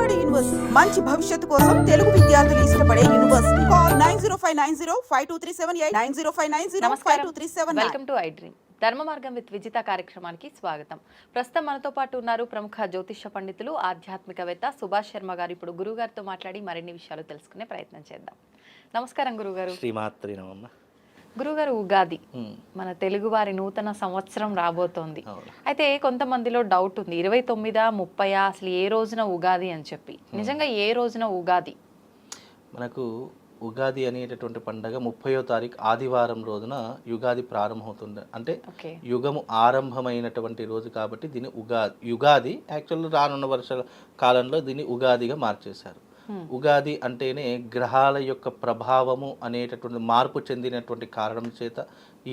Vijayawada university మంచి భవిష్యత్తు కోసం తెలుగు విద్యార్థులు ఇష్టపడే university. Call 9059052378 9059052379. Welcome to I dream. ధర్మ మార్గం విత్ విజిత కార్యక్రమానికి స్వాగతం. ప్రస్తుతం మనతో పాటు ఉన్నారు ప్రముఖ జ్యోతిష పండితులు, ఆధ్యాత్మికవేత్త సుభాష్ శర్మ గారు. ఇప్పుడు గురువు గారితో మాట్లాడి మరిన్ని విషయాలు తెలుసుకునే ప్రయత్నం చేద్దాం. నమస్కారం గురుగారు. శ్రీమాత్రి నమః. గురుగారు, ఉగాది మన తెలుగు వారి నూతన సంవత్సరం రాబోతోంది. అయితే కొంతమందిలో డౌట్ ఉంది, 29, 30 అసలు ఏ రోజున ఉగాది అని చెప్పి. నిజంగా ఏ రోజున ఉగాది? మనకు ఉగాది అనేటటువంటి పండగ 30వ తారీఖు ఆదివారం రోజున యుగాది ప్రారంభమవుతుంది. అంటే యుగము ఆరంభమైనటువంటి రోజు కాబట్టి దీన్ని యుగాది యాక్చువల్ రానున్న వర్షాల కాలంలో దీన్ని ఉగాదిగా మార్చేశారు. ఉగాది అంటేనే గ్రహాల యొక్క ప్రభావము అనేటటువంటి మార్పు చెందినటువంటి కారణం చేత,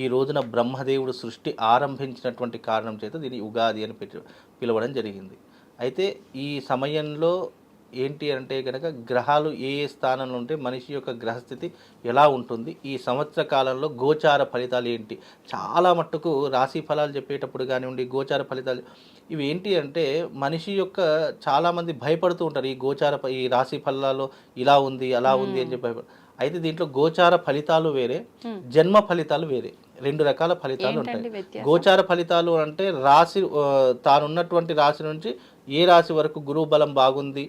ఈ రోజున బ్రహ్మదేవుడు సృష్టి ఆరంభించినటువంటి కారణం చేత దీన్ని ఉగాది అని పిలవడం జరిగింది. అయితే ఈ సమయంలో ఏంటి అంటే కనుక గ్రహాలు ఏ ఏ స్థానంలో ఉంటే మనిషి యొక్క గ్రహస్థితి ఎలా ఉంటుంది, ఈ సంవత్సర కాలంలో గోచార ఫలితాలు ఏంటి, చాలా మట్టుకు రాశి ఫలాలు చెప్పేటప్పుడు కానివ్వండి, గోచార ఫలితాలు ఇవి ఏంటి అంటే మనిషి యొక్క చాలామంది భయపడుతూ ఉంటారు. ఈ రాశి ఫలాల్లో ఇలా ఉంది అలా ఉంది అని చెప్పి అయితే దీంట్లో గోచార ఫలితాలు వేరే, జన్మ ఫలితాలు వేరే, 2 రకాల ఫలితాలు ఉంటాయి. గోచార ఫలితాలు అంటే రాశి తానున్నటువంటి రాశి నుంచి ఏ రాశి వరకు గురువు బలం బాగుంది,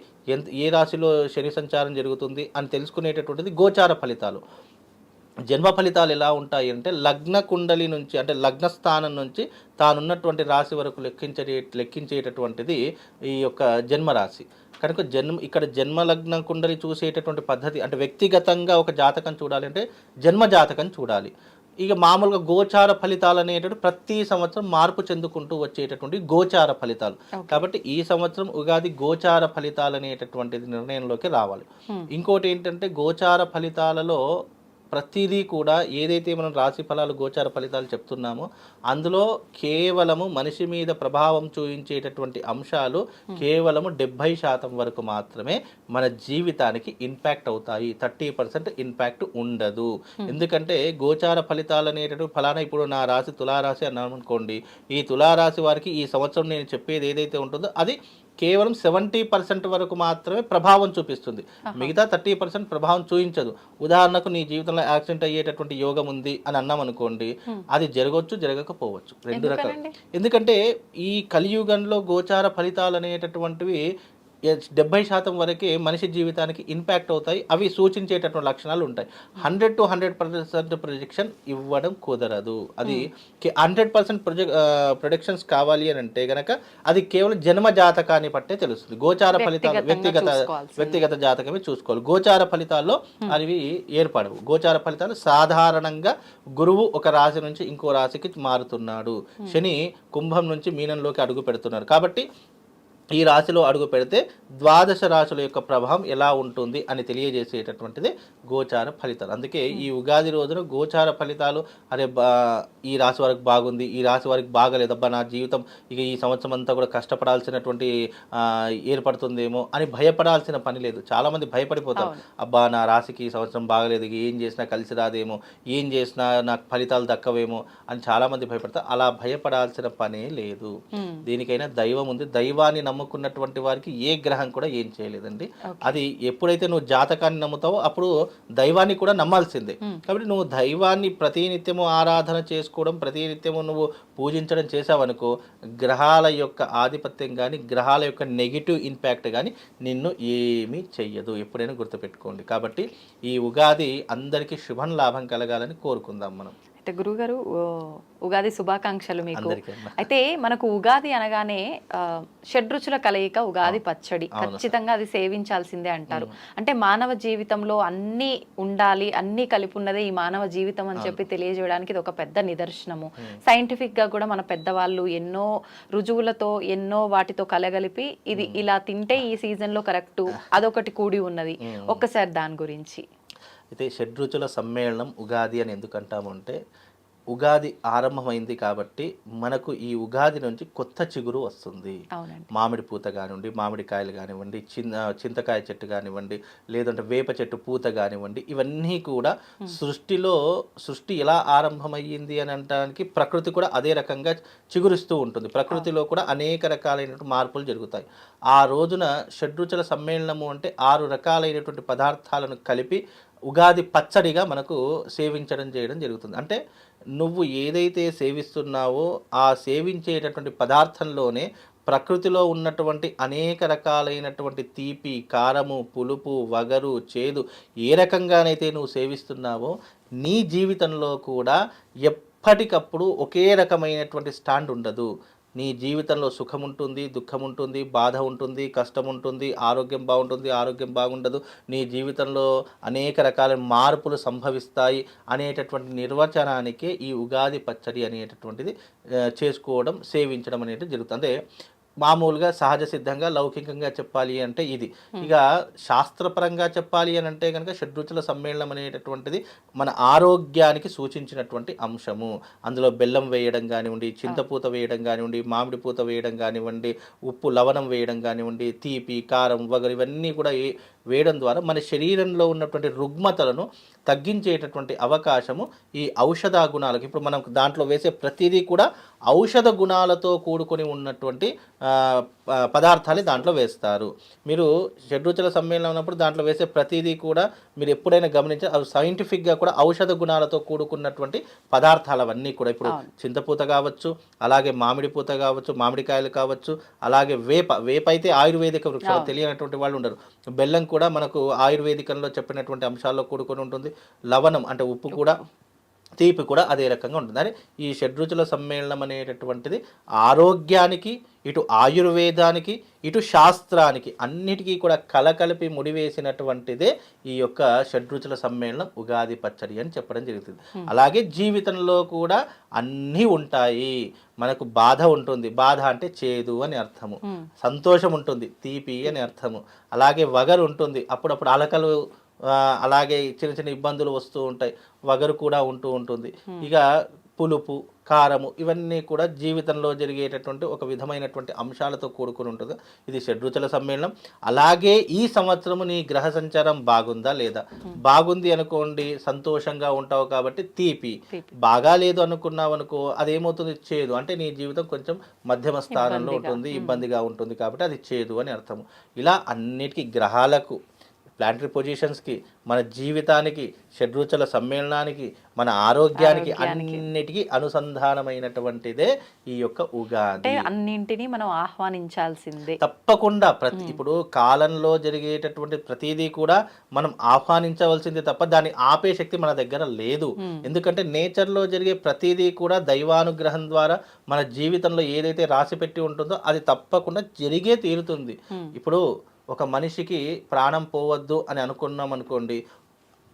ఏ రాశిలో శని సంచారం జరుగుతుంది అని తెలుసుకునేటటువంటిది గోచార ఫలితాలు. జన్మ ఫలితాలు ఎలా ఉంటాయి అంటే లగ్న కుండలి నుంచి, అంటే లగ్న స్థానం నుంచి తానున్నటువంటి రాశి వరకు లెక్కించేటటువంటిది ఈ యొక్క జన్మరాశి. కనుక ఇక్కడ జన్మ లగ్న కుండలి చూసేటటువంటి పద్ధతి అంటే వ్యక్తిగతంగా ఒక జాతకం చూడాలి అంటే జన్మ జాతకం చూడాలి. ఇక మామూలుగా గోచార ఫలితాలు అనేటువంటి ప్రతి సంవత్సరం మార్పు చెందుకుంటూ వచ్చేటటువంటి గోచార ఫలితాలు. కాబట్టి ఈ సంవత్సరం ఉగాది గోచార ఫలితాలు అనేటటువంటిది నిర్ణయంలోకి రావాలి. ఇంకోటి ఏంటంటే గోచార ఫలితాలలో ప్రతిదీ కూడా ఏదైతే మనం రాశి ఫలాలు గోచార ఫలితాలు చెప్తున్నామో అందులో కేవలము మనిషి మీద ప్రభావం చూపించేటటువంటి అంశాలు కేవలము 70% వరకు మాత్రమే మన జీవితానికి ఇంపాక్ట్ అవుతాయి. 30% ఇంపాక్ట్ ఉండదు. ఎందుకంటే గోచార ఫలితాలు అనేటటువంటి ఫలానా ఇప్పుడు నా రాశి తులారాశి అన్నాను అనుకోండి, ఈ తులారాశి వారికి ఈ సంవత్సరం నేను చెప్పేది ఏదైతే ఉంటుందో అది కేవలం 70% వరకు మాత్రమే ప్రభావం చూపిస్తుంది. మిగతా 30% ప్రభావం చూపించదు. ఉదాహరణకు నీ జీవితంలో యాక్సిడెంట్ అయ్యేటటువంటి యోగం ఉంది అని అన్నాం అనుకోండి, అది జరగవచ్చు జరగకపోవచ్చు, 2 రకాలు. ఎందుకంటే ఈ కలియుగంలో గోచార ఫలితాలు అనేటటువంటివి 70% వరకే మనిషి జీవితానికి ఇంపాక్ట్ అవుతాయి. అవి సూచించేటటువంటి లక్షణాలు ఉంటాయి. 100 to 100% ప్రొజెక్షన్ ఇవ్వడం కుదరదు. అది 100% ప్రొజెక్షన్స్ కావాలి అని అంటే గనక అది కేవలం జన్మ జాతకాన్ని బట్టే తెలుస్తుంది. గోచార ఫలితాలు వ్యక్తిగత జాతకమే చూసుకోవాలి. గోచార ఫలితాల్లో అవి ఏర్పడవు. గోచార ఫలితాలు సాధారణంగా గురువు ఒక రాశి నుంచి ఇంకో రాశికి మారుతున్నాడు, శని కుంభం నుంచి మీనంలోకి అడుగు పెడుతున్నారు. కాబట్టి ఈ రాశిలో అడుగు పెడితే 12 రాశుల యొక్క ప్రభావం ఎలా ఉంటుంది అని తెలియజేసేటటువంటిది గోచార ఫలితాలు. అందుకే ఈ ఉగాది రోజున గోచార ఫలితాలు అరే ఈ రాశి వారికి బాగుంది, ఈ రాశి వారికి బాగలేదబ్బా, నా జీవితం ఇక ఈ సంవత్సరం అంతా కూడా కష్టపడాల్సినటువంటి ఏర్పడుతుందేమో అని భయపడాల్సిన పని లేదు. చాలామంది భయపడిపోతారు, అబ్బా నా రాశికి ఈ సంవత్సరం బాగలేదు, ఏం చేసినా కలిసి రాదేమో, ఏం చేసినా నాకు ఫలితాలు దక్కవేమో అని చాలామంది భయపడతారు. అలా భయపడాల్సిన పనే లేదు. దీనికైనా దైవం ఉంది. దైవాన్ని నమ్ముకున్నటువంటి వారికి ఏ గ్రహం కూడా ఏం చేయలేదండి. అది ఎప్పుడైతే నువ్వు జాతకాన్ని నమ్ముతావో అప్పుడు దైవాన్ని కూడా నమ్మాల్సిందే. కాబట్టి నువ్వు దైవాన్ని ప్రతినిత్యము ఆరాధన చేసుకోవడం, ప్రతినిత్యము నువ్వు పూజించడం చేసావనుకో గ్రహాల యొక్క ఆధిపత్యం కానీ గ్రహాల యొక్క నెగిటివ్ ఇంపాక్ట్ కానీ నిన్ను ఏమీ చెయ్యదు. ఎప్పుడైనా గుర్తుపెట్టుకోండి. కాబట్టి ఈ ఉగాది అందరికీ శుభం లాభం కలగాలని కోరుకుందాం మనం. అయితే గురుగారు, ఉగాది శుభాకాంక్షలు మీకు. అయితే మనకు ఉగాది అనగానే షడ్రుచుల కలయిక ఉగాది పచ్చడి, ఖచ్చితంగా అది సేవించాల్సిందే అంటారు. అంటే మానవ జీవితంలో అన్నీ ఉండాలి, అన్నీ కలిపి ఉన్నదే ఈ మానవ జీవితం అని చెప్పి తెలియజేయడానికి ఇది ఒక పెద్ద నిదర్శనము. సైంటిఫిక్ గా కూడా మన పెద్దవాళ్ళు ఎన్నో రుజువులతో ఎన్నో వాటితో కలగలిపి ఇది ఇలా తింటే ఈ సీజన్ లో కరెక్ట్ అదొకటి కూడి ఉన్నది. ఒక్కసారి దాని గురించి. అయితే షడ్రుచుల సమ్మేళనం ఉగాది అని ఎందుకంటాము అంటే ఉగాది ఆరంభమైంది కాబట్టి మనకు ఈ ఉగాది నుంచి కొత్త చిగురు వస్తుంది. అవునండి. మామిడి పూత కానివ్వండి, మామిడికాయలు కానివ్వండి, చింతకాయ చెట్టు కానివ్వండి, లేదంటే వేప చెట్టు పూత కానివ్వండి, ఇవన్నీ కూడా సృష్టి ఎలా ఆరంభమయ్యింది అని అనడానికి ప్రకృతి కూడా అదే రకంగా చిగురిస్తూ ఉంటుంది. ప్రకృతిలో కూడా అనేక రకాలైనటువంటి మార్పులు జరుగుతాయి. ఆ రోజున షడ్రుచుల సమ్మేళనము అంటే 6 రకాలైనటువంటి పదార్థాలను కలిపి ఉగాది పచ్చడిగా మనకు చేయడం జరుగుతుంది. అంటే నువ్వు ఏదైతే సేవిస్తున్నావో ఆ సేవించేటటువంటి పదార్థంలోనే ప్రకృతిలో ఉన్నటువంటి అనేక రకాలైనటువంటి తీపి, కారము, పులుపు, వగరు, చేదు ఏ రకంగానైతే నువ్వు సేవిస్తున్నావో నీ జీవితంలో కూడా ఎప్పటికప్పుడు ఒకే రకమైనటువంటి స్టాండ్ ఉండదు. నీ జీవితంలో సుఖం ఉంటుంది, దుఃఖం ఉంటుంది, బాధ ఉంటుంది, కష్టం ఉంటుంది, ఆరోగ్యం బాగుంటుంది, ఆరోగ్యం బాగుండదు, నీ జీవితంలో అనేక రకాల మార్పులు సంభవిస్తాయి అనేటటువంటి నిర్వచనానికే ఈ ఉగాది పచ్చడి అనేటటువంటిది చేసుకోవడం, సేవించడం అనేది జరుగుతుంది. అంటే మామూలుగా సహజ సిద్ధంగా లౌకికంగా చెప్పాలి అంటే ఇది. ఇక శాస్త్రపరంగా చెప్పాలి అని అంటే కనుక షడ్రుచుల సమ్మేళనం అనేటటువంటిది మన ఆరోగ్యానికి సూచించినటువంటి అంశము. అందులో బెల్లం వేయడం కానివ్వండి, చింతపూత వేయడం కానివ్వండి, మామిడి పూత వేయడం కానివ్వండి, ఉప్పు లవణం వేయడం కానివ్వండి, తీపి, కారం, వగరు ఇవన్నీ కూడా వేయడం ద్వారా మన శరీరంలో ఉన్నటువంటి రుగ్మతలను తగ్గించేటటువంటి అవకాశము ఈ ఔషధ గుణాలకు. ఇప్పుడు మనం దాంట్లో వేసే ప్రతిదీ కూడా ఔషధ గుణాలతో కూడుకొని ఉన్నటువంటి పదార్థాలు దాంట్లో వేస్తారు. మీరు షడ్రుచుల సమ్మేళనం ఉన్నప్పుడు దాంట్లో వేసే ప్రతిదీ కూడా మీరు ఎప్పుడైనా గమనించారు, అవి సైంటిఫిక్గా కూడా ఔషధ గుణాలతో కూడుకున్నటువంటి పదార్థాలు అవన్నీ కూడా. ఇప్పుడు చింతపూత కావచ్చు, అలాగే మామిడి పూత కావచ్చు, మామిడికాయలు కావచ్చు, అలాగే వేప అయితే ఆయుర్వేదిక వృక్షం, తెలియనటువంటి వాళ్ళు ఉండరు. బెల్లం కూడా మనకు ఆయుర్వేదికంలో చెప్పినటువంటి అంశాల్లో కూడుకొని ఉంటుంది. లవణం అంటే ఉప్పు కూడా, తీపి కూడా అదే రకంగా ఉంటుంది. అని ఈ షడ్రుచుల సమ్మేళనం అనేటటువంటిది ఆరోగ్యానికి, ఇటు ఆయుర్వేదానికి, ఇటు శాస్త్రానికి అన్నిటికీ కూడా కలకలిపి ముడివేసినటువంటిదే ఈ యొక్క షడ్రుచుల సమ్మేళనం ఉగాది పచ్చడి అని చెప్పడం జరుగుతుంది. అలాగే జీవితంలో కూడా అన్నీ ఉంటాయి. మనకు బాధ ఉంటుంది, బాధ అంటే చేదు అని అర్థము. సంతోషం ఉంటుంది, తీపి అని అర్థము. అలాగే వగరు ఉంటుంది, అప్పుడప్పుడు అలకలు, అలాగే చిన్న చిన్న ఇబ్బందులు వస్తూ ఉంటాయి, వగరు కూడా ఉంటూ ఉంటుంది. ఇక పులుపు, కారము ఇవన్నీ కూడా జీవితంలో జరిగేటటువంటి ఒక విధమైనటువంటి అంశాలతో కూడుకుని ఉంటుంది. ఇది షడ్రుచుల సమ్మేళనం. అలాగే ఈ సంవత్సరము నీ గ్రహ సంచారం బాగుందా లేదా? బాగుంది అనుకోండి, సంతోషంగా ఉంటావు కాబట్టి తీపి. బాగా లేదు అనుకున్నావు అనుకో, అదేమవుతుంది, చేదు. అంటే నీ జీవితం కొంచెం మధ్యమ స్థానంలో ఉంటుంది, ఇబ్బందిగా ఉంటుంది కాబట్టి అది చేదు అని అర్థము. ఇలా అన్నిటికీ గ్రహాలకు, ప్లానటరీ పొజిషన్స్కి, మన జీవితానికి, షడ్రుచుల సమ్మేళనానికి, మన ఆరోగ్యానికి అన్నిటికీ అనుసంధానమైనటువంటిదే ఈ యొక్క ఉగాది. అన్నింటినీ మనం ఆహ్వానించాల్సిందే తప్పకుండా. ఇప్పుడు కాలంలో జరిగేటటువంటి ప్రతిదీ కూడా మనం ఆహ్వానించవలసిందే తప్ప దాన్ని ఆపే శక్తి మన దగ్గర లేదు. ఎందుకంటే నేచర్లో జరిగే ప్రతిదీ కూడా దైవానుగ్రహం ద్వారా మన జీవితంలో ఏదైతే రాసి పెట్టి ఉంటుందో అది తప్పకుండా జరిగే తీరుతుంది. ఇప్పుడు ఒక మనిషికి ప్రాణం పోవద్దు అని అనుకున్నాం అనుకోండి,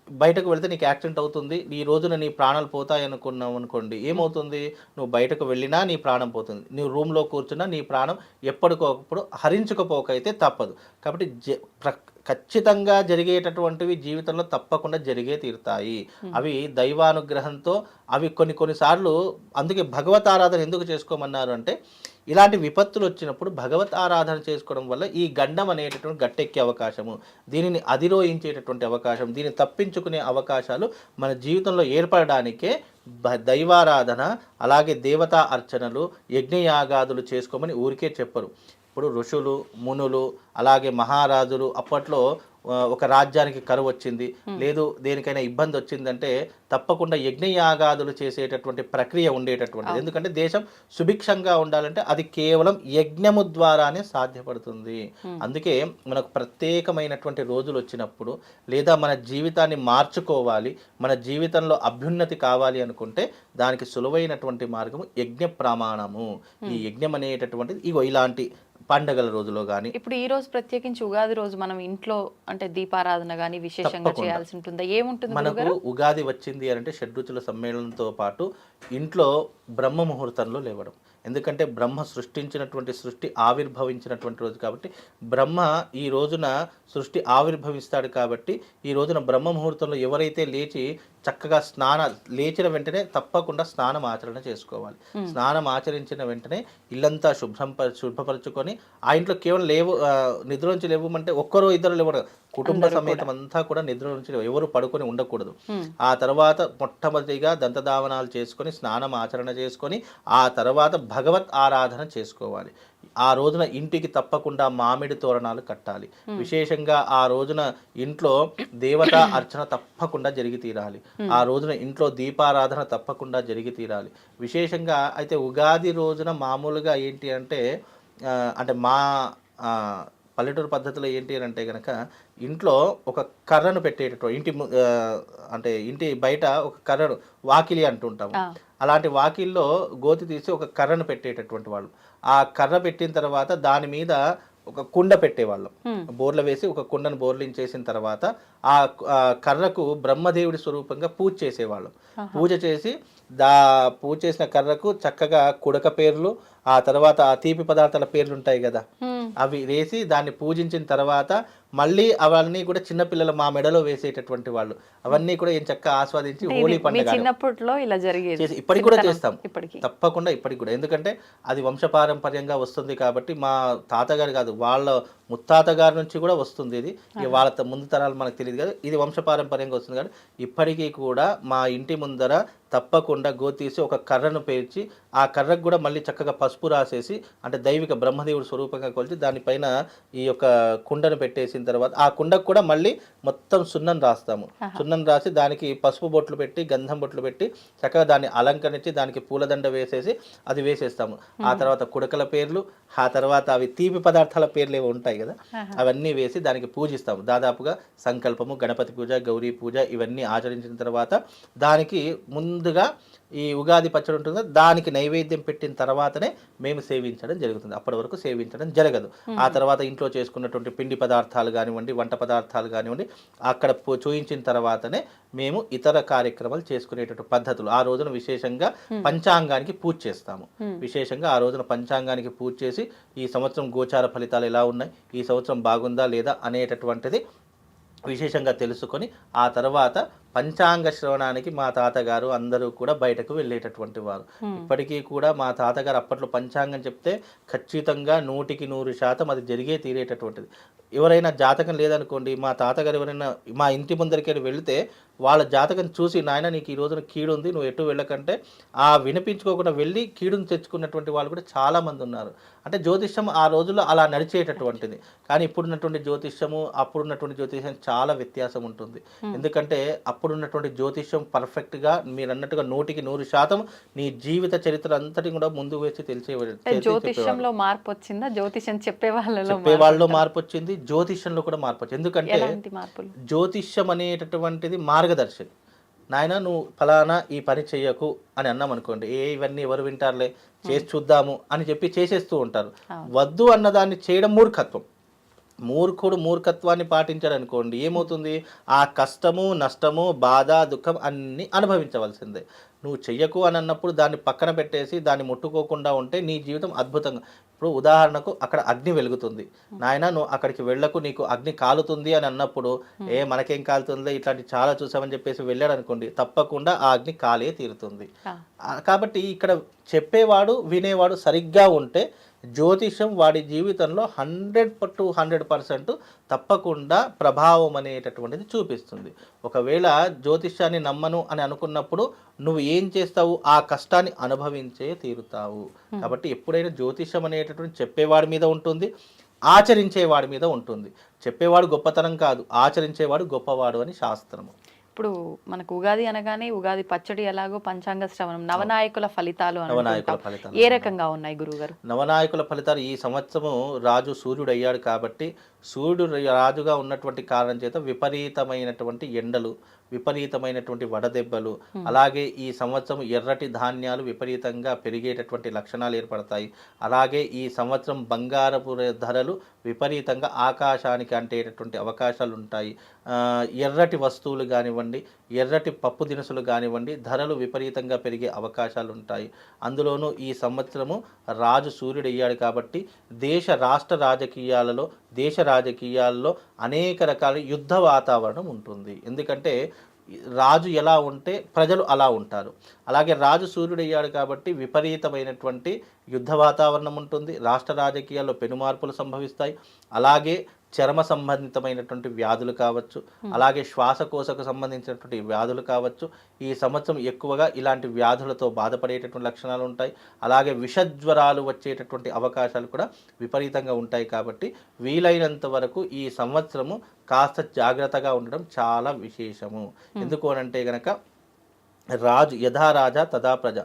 బయటకు వెళితే నీకు యాక్సిడెంట్ అవుతుంది, ఈ రోజున నీ ప్రాణాలు పోతాయి అనుకున్నావు అనుకోండి, ఏమవుతుంది, నువ్వు బయటకు వెళ్ళినా నీ ప్రాణం పోతుంది, నువ్వు రూమ్లో కూర్చున్నా నీ ప్రాణం ఎప్పటికప్పుడు హరించుకపోకైతే తప్పదు. కాబట్టి ఖచ్చితంగా జరిగేటటువంటివి జీవితంలో తప్పకుండా జరిగే తీరుతాయి. అవి దైవానుగ్రహంతో, అవి కొన్నిసార్లు, అందుకే భగవత్ ఆరాధన ఎందుకు చేసుకోమన్నారు అంటే, ఇలాంటి విపత్తులు వచ్చినప్పుడు భగవత్ ఆరాధన చేసుకోవడం వల్ల ఈ గండం అనేటటువంటి గట్టెక్కే అవకాశము, దీనిని అధిరోహించేటటువంటి అవకాశం, దీన్ని తప్పించుకునే అవకాశాలు మన జీవితంలో ఏర్పడడానికే దైవారాధన, అలాగే దేవతా అర్చనలు, యజ్ఞయాగాదులు చేసుకోమని ఊరికే చెప్పరు. ఇప్పుడు ఋషులు, మునులు, అలాగే మహారాజులు అప్పట్లో ఒక రాజ్యానికి కరువు వచ్చింది, లేదు దేనికైనా ఇబ్బంది వచ్చిందంటే తప్పకుండా యజ్ఞయాగాదులు చేసేటటువంటి ప్రక్రియ ఉండేటటువంటిది. ఎందుకంటే దేశం సుభిక్షంగా ఉండాలంటే అది కేవలం యజ్ఞము ద్వారానే సాధ్యపడుతుంది. అందుకే మనకు ప్రత్యేకమైనటువంటి రోజులు వచ్చినప్పుడు, లేదా మన జీవితాన్ని మార్చుకోవాలి, మన జీవితంలో అభ్యున్నతి కావాలి అనుకుంటే దానికి సులువైనటువంటి మార్గము యజ్ఞ ప్రమాణము. ఈ యజ్ఞం అనేటటువంటిది ఇగో ఇలాంటి పండగల రోజులో కానీ, ఇప్పుడు ఈ రోజు ప్రత్యేకించి ఉగాది రోజు మనం ఇంట్లో అంటే దీపారాధన కానీ విశేషంగా చేయాల్సి ఉంటుందా? ఏముంటుంది మనకు ఉగాది వచ్చింది అంటే షడ్రుచుల సమ్మేళనంతో పాటు ఇంట్లో బ్రహ్మ ముహూర్తంలో లేవడం. ఎందుకంటే బ్రహ్మ సృష్టించినటువంటి సృష్టి ఆవిర్భవించినటువంటి రోజు కాబట్టి బ్రహ్మ ఈ రోజున సృష్టి ఆవిర్భవిస్తాడు కాబట్టి ఈ రోజున బ్రహ్మ ముహూర్తంలో ఎవరైతే లేచి చక్కగా లేచిన వెంటనే తప్పకుండా స్నానం ఆచరణ చేసుకోవాలి. స్నానం ఆచరించిన వెంటనే ఇల్లంతా శుభ్రపరచుకొని ఆ ఇంట్లో కేవలం నిద్ర నుంచి లేవమంటే ఒక్కరో ఇద్దరు లేవరు, కుటుంబ సమేతం అంతా కూడా నిద్ర నుంచి ఎవరు పడుకొని ఉండకూడదు. ఆ తర్వాత మొట్టమొదటిగా దంతధావనాలు చేసుకొని స్నానం ఆచరణ చేసుకొని ఆ తర్వాత భగవత్ ఆరాధన చేసుకోవాలి. ఆ రోజున ఇంటికి తప్పకుండా మామిడి తోరణాలు కట్టాలి. విశేషంగా ఆ రోజున ఇంట్లో దేవతా అర్చన తప్పకుండా జరిగి తీరాలి. ఆ రోజున ఇంట్లో దీపారాధన తప్పకుండా జరిగి తీరాలి. విశేషంగా అయితే ఉగాది రోజున మామూలుగా ఏంటి అంటే మా పల్లెటూరు పద్ధతిలో ఏంటి అని అంటే కనుక ఇంట్లో ఒక కర్రను పెట్టేటటువంటి ఇంటి బయట ఒక కర్రను వాకిలి అంటుంటాము. అలాంటి వాకిల్లో గోతి తీసి ఒక కర్రను పెట్టేటటువంటి వాళ్ళు. ఆ కర్ర పెట్టిన తర్వాత దాని మీద ఒక కుండ పెట్టేవాళ్ళం. బోర్ల వేసి ఒక కుండను బోర్లించేసిన తర్వాత ఆ కర్రకు బ్రహ్మదేవుడి స్వరూపంగా పూజ చేసేవాళ్ళం. పూజ చేసి పూజ చేసిన కర్రకు చక్కగా కుడక పేర్లు, ఆ తర్వాత ఆ తీపి పదార్థాల పేర్లు ఉంటాయి కదా, అవి వేసి దాన్ని పూజించిన తర్వాత మళ్ళీ అవన్నీ కూడా చిన్నపిల్లలు మా మెడలో వేసేటటువంటి వాళ్ళు అవన్నీ కూడా ఏం చక్కగా ఆస్వాదించి హోలీ పండుగ చిన్నప్పట్లో ఇలా జరిగేది, ఇప్పటికి కూడా చేస్తాం తప్పకుండా ఇప్పటికి కూడా. ఎందుకంటే అది వంశపారంపర్యంగా వస్తుంది కాబట్టి మా తాతగారు కాదు వాళ్ళ ముత్తాత గారి నుంచి కూడా వస్తుంది. ఇది వాళ్ళ ముందు తరాలు మనకు తెలియదు కదా, ఇది వంశపారంపర్యంగా వస్తుంది కాబట్టి ఇప్పటికీ కూడా మా ఇంటి ముందర తప్పకుండా గోతీసి ఒక కర్రను పేర్చి ఆ కర్రకు కూడా మళ్ళీ చక్కగా పసుపు రాసేసి అంటే దైవిక బ్రహ్మదేవుడు స్వరూపంగా కొలిచి దానిపైన ఈ యొక్క కుండను పెట్టేసిన తర్వాత ఆ కుండకు కూడా మళ్ళీ మొత్తం సున్నం రాస్తాము. సున్నం రాసి దానికి పసుపు బొట్లు పెట్టి గంధం బొట్లు పెట్టి చక్కగా దాన్ని అలంకరించి దానికి పూలదండ వేసేసి అది వేసేస్తాము. ఆ తర్వాత కుడకల పేర్లు, ఆ తర్వాత అవి తీపి పదార్థాల పేర్లు ఏవో ఉంటాయి కదా అవన్నీ వేసి దానికి పూజిస్తాము. దాదాపుగా సంకల్పము, గణపతి పూజ, గౌరీ పూజ ఇవన్నీ ఆచరించిన తర్వాత దానికి ముందుగా ఈ ఉగాది పచ్చడి ఉంటుంది, దానికి నైవేద్యం పెట్టిన తర్వాతనే మేము సేవించడం జరుగుతుంది. అప్పటి వరకు సేవించడం జరగదు. ఆ తర్వాత ఇంట్లో చేసుకున్నటువంటి పిండి పదార్థాలు కానివ్వండి, వంట పదార్థాలు కానివ్వండి అక్కడ చూయించిన తర్వాతనే మేము ఇతర కార్యక్రమాలు చేసుకునేటువంటి పద్ధతులు. ఆ రోజున విశేషంగా పంచాంగానికి పూజ చేస్తాము. విశేషంగా ఆ రోజున పంచాంగానికి పూజ చేసి ఈ సంవత్సరం గోచార ఫలితాలు ఎలా ఉన్నాయి, ఈ సంవత్సరం బాగుందా లేదా అనేటటువంటిది విశేషంగా తెలుసుకొని ఆ తర్వాత పంచాంగ శ్రవణానికి మా తాతగారు అందరూ కూడా బయటకు వెళ్ళేటటువంటి వారు. ఇప్పటికీ కూడా మా తాతగారు అప్పట్లో పంచాంగం చెప్తే ఖచ్చితంగా 100% అది జరిగే తీరేటటువంటిది. ఎవరైనా జాతకం లేదనుకోండి, మా తాతగారు ఎవరైనా మా ఇంటి ముందరికి వెళితే వాళ్ళ జాతకం చూసి నాయన నీకు ఈ రోజున కీడు ఉంది నువ్వు ఎటు వెళ్ళకంటే వినిపించుకోకుండా వెళ్ళి కీడును తెచ్చుకున్నటువంటి వాళ్ళు కూడా చాలామంది ఉన్నారు. అంటే జ్యోతిష్యం ఆ రోజుల్లో అలా నడిచేటటువంటిది. కానీ ఇప్పుడున్నటువంటి జ్యోతిష్యము అప్పుడున్నటువంటి జ్యోతిష్యం చాలా వ్యత్యాసం ఉంటుంది. ఎందుకంటే అప్పుడున్నటువంటి జ్యోతిష్యం పర్ఫెక్ట్గా మీరు అన్నట్టుగా 100% నీ జీవిత చరిత్ర అంతటి కూడా ముందు వేసి జ్యోతిష్యంలో మార్పు వచ్చిందా? జ్యోతిష్యం చెప్పేవాళ్ళలో మార్పు వచ్చింది, జ్యోతిష్యంలో కూడా మార్పు వచ్చింది. ఎందుకంటే జ్యోతిష్యం అనేటటువంటిది మార్గదర్శనం. నాయన నువ్వు ఫలానా ఈ పని చెయ్యకు అని అన్నాం అనుకోండి, ఇవన్నీ ఎవరు వింటారులే చేసి చూద్దాము అని చెప్పి చేసేస్తూ ఉంటారు. వద్దు అన్నదాన్ని చేయడం మూర్ఖత్వం. మూర్ఖత్వాన్ని పాటించాడు అనుకోండి ఏమవుతుంది, ఆ కష్టము, నష్టము, బాధ, దుఃఖం అన్నీ అనుభవించవలసిందే. నువ్వు చెయ్యకు అని అన్నప్పుడు దాన్ని పక్కన పెట్టేసి దాన్ని ముట్టుకోకుండా ఉంటే నీ జీవితం అద్భుతంగా. ఇప్పుడు ఉదాహరణకు అక్కడ అగ్ని వెలుగుతుంది, నాయన నువ్వు అక్కడికి వెళ్ళకు నీకు అగ్ని కాలుతుంది అని అన్నప్పుడు మనకేం కాలుతుందో ఇట్లాంటి చాలా చూసామని చెప్పేసి వెళ్ళాడు అనుకోండి తప్పకుండా ఆ అగ్ని కాలే తీరుతుంది. కాబట్టి ఇక్కడ చెప్పేవాడు వినేవాడు సరిగ్గా ఉంటే జ్యోతిషం వాడి జీవితంలో 100% తప్పకుండా ప్రభావం అనేటటువంటిది చూపిస్తుంది. ఒకవేళ జ్యోతిష్యాన్ని నమ్మను అని అనుకున్నప్పుడు నువ్వు ఏం చేస్తావు, ఆ కష్టాన్ని అనుభవించే తీరుతావు. కాబట్టి ఎప్పుడైనా జ్యోతిష్యం అనేటటువంటి చెప్పేవాడి మీద ఉంటుంది, ఆచరించేవాడి మీద ఉంటుంది. చెప్పేవాడు గొప్పతనం కాదు, ఆచరించేవాడు గొప్పవాడు అని శాస్త్రము. ఇప్పుడు మనకు ఉగాది అనగానే ఉగాది పచ్చడి ఎలాగో పంచాంగ శ్రవణం, నవనాయకుల ఫలితాలు ఏ రకంగా ఉన్నాయి గురుగారు? నవనాయకుల ఫలితాలు ఈ సంవత్సరము రాజు సూర్యుడు అయ్యాడు కాబట్టి సూర్యుడు రాజుగా ఉన్నటువంటి కారణం చేత విపరీతమైనటువంటి ఎండలు, విపరీతమైనటువంటి వడదెబ్బలు, అలాగే ఈ సంవత్సరం ఎర్రటి ధాన్యాలు విపరీతంగా పెరిగేటటువంటి లక్షణాలు ఏర్పడతాయి. అలాగే ఈ సంవత్సరం బంగారపు ధరలు విపరీతంగా ఆకాశానికి అంటేటటువంటి అవకాశాలు ఉంటాయి. ఎర్రటి వస్తువులు కానివ్వండి, ఎర్రటి పప్పు దినుసులు కానివ్వండి, ధరలు విపరీతంగా పెరిగే అవకాశాలు ఉంటాయి. అందులోనూ ఈ సంవత్సరము రాజు సూర్యుడు అయ్యాడు కాబట్టి రాష్ట్ర రాజకీయాలలో అనేక రకాల యుద్ధ వాతావరణం ఉంటుంది. ఎందుకంటే రాజు ఎలా ఉంటే ప్రజలు అలా ఉంటారు. అలాగే రాజు సూర్యుడు అయ్యాడు కాబట్టి విపరీతమైనటువంటి యుద్ధ వాతావరణం ఉంటుంది. రాష్ట్ర రాజకీయాల్లో పెనుమార్పులు సంభవిస్తాయి. అలాగే చర్మ సంబంధితమైనటువంటి వ్యాధులు కావచ్చు, అలాగే శ్వాసకోశకు సంబంధించినటువంటి వ్యాధులు కావచ్చు. ఈ సంవత్సరం ఎక్కువగా ఇలాంటి వ్యాధులతో బాధపడేటటువంటి లక్షణాలు ఉంటాయి. అలాగే విషజ్వరాలు వచ్చేటటువంటి అవకాశాలు కూడా విపరీతంగా ఉంటాయి. కాబట్టి వీలైనంత వరకు ఈ సంవత్సరము కాస్త జాగ్రత్తగా ఉండడం చాలా విశేషము. ఎందుకు అనంటే గనక రాజు యథా రాజా తదా ప్రజ,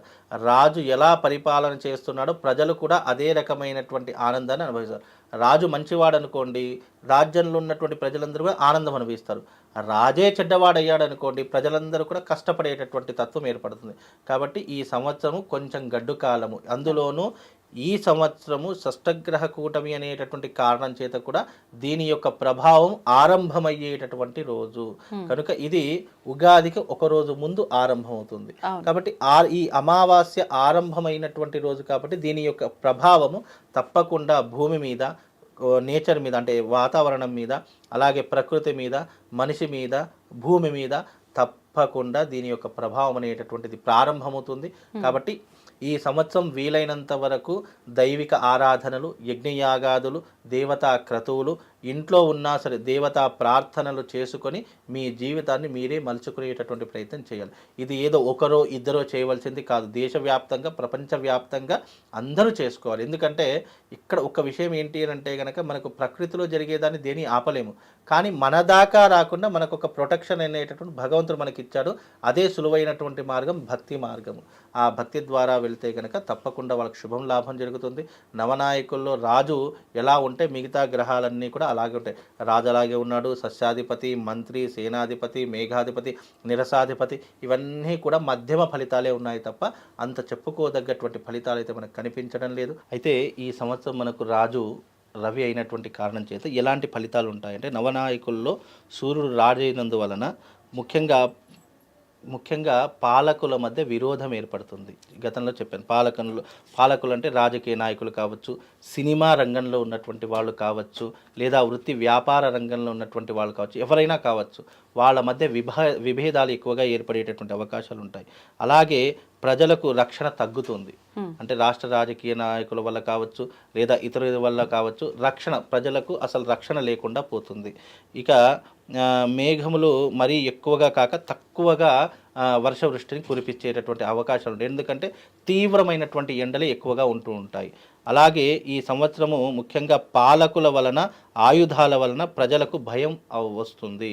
రాజు ఎలా పరిపాలన చేస్తున్నాడో ప్రజలు కూడా అదే రకమైనటువంటి ఆనందాన్ని అనుభవిస్తారు. రాజు మంచివాడు అనుకోండి, రాజ్యంలో ఉన్నటువంటి ప్రజలందరూ కూడా ఆనందం అనుభవిస్తారు. రాజే చెడ్డవాడయ్యాడు అనుకోండి, ప్రజలందరూ కూడా కష్టపడేటటువంటి తత్వం ఏర్పడుతుంది. కాబట్టి ఈ సంవత్సరము కొంచెం గడ్డు కాలము. అందులోనూ ఈ సంవత్సరము షష్టగ్రహ కూటమి అనేటటువంటి కారణం చేత కూడా దీని యొక్క ప్రభావం ఆరంభమయ్యేటటువంటి రోజు కనుక ఇది ఉగాదికి ఒక రోజు ముందు ఆరంభమవుతుంది. కాబట్టి ఈ అమావాస్య ఆరంభమైనటువంటి రోజు కాబట్టి దీని యొక్క ప్రభావము తప్పకుండా భూమి మీద, నేచర్ మీద, అంటే వాతావరణం మీద, అలాగే ప్రకృతి మీద, మనిషి మీద, భూమి మీద తప్పకుండా దీని యొక్క ప్రభావం అనేటటువంటిది ప్రారంభమవుతుంది. కాబట్టి ఈ సంవత్సరం వీలైనంత వరకు దైవిక ఆరాధనలు, యజ్ఞయాగాదులు, దేవతా క్రతువులు ఇంట్లో ఉన్నా సరే దేవతా ప్రార్థనలు చేసుకొని మీ జీవితాన్ని మీరే మలుచుకునేటటువంటి ప్రయత్నం చేయాలి. ఇది ఏదో ఒకరో ఇద్దరో చేయవలసింది కాదు. దేశవ్యాప్తంగా, ప్రపంచవ్యాప్తంగా అందరూ చేసుకోవాలి. ఎందుకంటే ఇక్కడ ఒక విషయం ఏంటి అంటే కనుక మనకు ప్రకృతిలో జరిగేదాన్ని దేని ఆపలేము. కానీ మన దాకా రాకుండా మనకు ఒక ప్రొటెక్షన్ అనేటటువంటి భగవంతుడు మనకి ఇచ్చాడు. అదే సులువైనటువంటి మార్గం భక్తి మార్గము. ఆ భక్తి ద్వారా వెళ్తే కనుక తప్పకుండా వాళ్ళకి శుభం లాభం జరుగుతుంది. నవనాయకుల్లో రాజు ఎలా ఉంటే మిగతా గ్రహాలన్నీ కూడా అలాగే ఉంటాయి. రాజు అలాగే ఉన్నాడు. సస్యాధిపతి, మంత్రి, సేనాధిపతి, మేఘాధిపతి, నిరసాధిపతి ఇవన్నీ కూడా మధ్యమ ఫలితాలే ఉన్నాయి తప్ప అంత చెప్పుకోదగ్గటువంటి ఫలితాలు అయితే మనకు కనిపించడం లేదు. అయితే ఈ సంవత్సరం మనకు రాజు రవి అయినటువంటి కారణం చేత ఎలాంటి ఫలితాలు ఉంటాయంటే నవనాయకుల్లో సూర్యుడు రాజైనందువలన ముఖ్యంగా పాలకుల మధ్య విరోధం ఏర్పడుతుంది. గతంలో చెప్పాను, పాలకులు అంటే రాజకీయ నాయకులు కావచ్చు, సినిమా రంగంలో ఉన్నటువంటి వాళ్ళు కావచ్చు, లేదా వృత్తి వ్యాపార రంగంలో ఉన్నటువంటి వాళ్ళు కావచ్చు, ఎవరైనా కావచ్చు, వాళ్ళ మధ్య విభేదాలు ఎక్కువగా ఏర్పడేటటువంటి అవకాశాలు ఉంటాయి. అలాగే ప్రజలకు రక్షణ తగ్గుతుంది. అంటే రాష్ట్ర రాజకీయ నాయకుల వల్ల కావచ్చు, లేదా ఇతరుల వల్ల కావచ్చు, ప్రజలకు అసలు రక్షణ లేకుండా పోతుంది. ఇక మేఘములు మరీ ఎక్కువగా కాక తక్కువగా వర్షవృష్టిని కురిపించేటటువంటి అవకాశాలు ఉంటాయి. ఎందుకంటే తీవ్రమైనటువంటి ఎండలు ఎక్కువగా ఉంటూ ఉంటాయి. అలాగే ఈ సంవత్సరము ముఖ్యంగా పాలకుల వలన, ఆయుధాల వలన ప్రజలకు భయం వస్తుంది.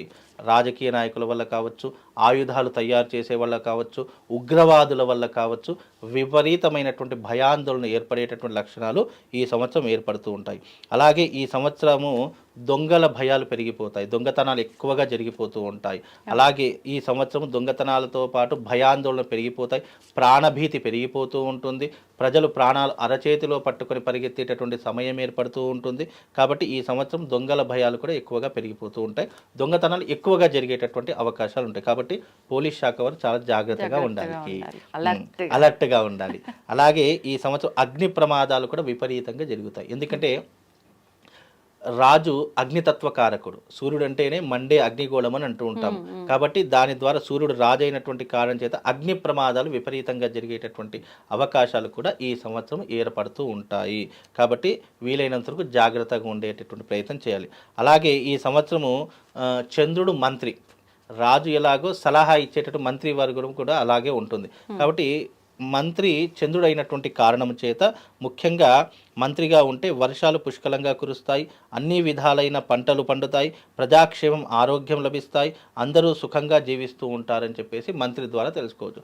రాజకీయ నాయకుల వల్ల కావచ్చు, ఆయుధాలు తయారు చేసే వల్ల కావచ్చు, ఉగ్రవాదుల వల్ల కావచ్చు, విపరీతమైనటువంటి భయాందోళన ఏర్పడేటటువంటి లక్షణాలు ఈ సంవత్సరం ఏర్పడుతూ ఉంటాయి. అలాగే ఈ సంవత్సరము దొంగల భయాలు పెరిగిపోతాయి, దొంగతనాలు ఎక్కువగా జరిగిపోతూ ఉంటాయి. అలాగే ఈ సంవత్సరం దొంగతనాలతో పాటు భయాందోళన పెరిగిపోతాయి, ప్రాణభీతి పెరిగిపోతూ ఉంటుంది. ప్రజలు ప్రాణాలు అరచేతిలో పట్టుకొని పరిగెత్తేటటువంటి సమయం ఏర్పడుతూ ఉంటుంది. కాబట్టి ఈ సంవత్సరం దొంగల భయాలు కూడా ఎక్కువగా పెరిగిపోతూ ఉంటాయి, దొంగతనాలు ఎక్కువగా జరిగేటటువంటి అవకాశాలు ఉంటాయి. కాబట్టి పోలీస్ శాఖ వారు చాలా జాగ్రత్తగా ఉండాలి, అలర్ట్గా ఉండాలి. అలాగే ఈ సంవత్సరం అగ్ని ప్రమాదాలు కూడా విపరీతంగా జరుగుతాయి. ఎందుకంటే రాజు అగ్నితత్వకారకుడు. సూర్యుడు అంటేనే మండే అగ్నిగోళం అని అంటూ ఉంటాం. కాబట్టి దాని ద్వారా సూర్యుడు రాజు అయినటువంటి కారణం చేత అగ్ని ప్రమాదాలు విపరీతంగా జరిగేటటువంటి అవకాశాలు కూడా ఈ సంవత్సరం ఏర్పడుతూ ఉంటాయి. కాబట్టి వీలైనంత వరకు జాగ్రత్తగా ఉండేటటువంటి ప్రయత్నం చేయాలి. అలాగే ఈ సంవత్సరము చంద్రుడు మంత్రి, రాజు ఎలాగో సలహా ఇచ్చేటట్టు మంత్రి వర్గం కూడా అలాగే ఉంటుంది. కాబట్టి మంత్రి చంద్రుడు అయినటువంటి కారణం చేత ముఖ్యంగా మంత్రిగా ఉంటే వర్షాలు పుష్కలంగా కురుస్తాయి, అన్ని విధాలైన పంటలు పండుతాయి, ప్రజాక్షేమం ఆరోగ్యం లభిస్తాయి, అందరూ సుఖంగా జీవిస్తూ ఉంటారని చెప్పేసి మంత్రి ద్వారా తెలుసుకోవచ్చు.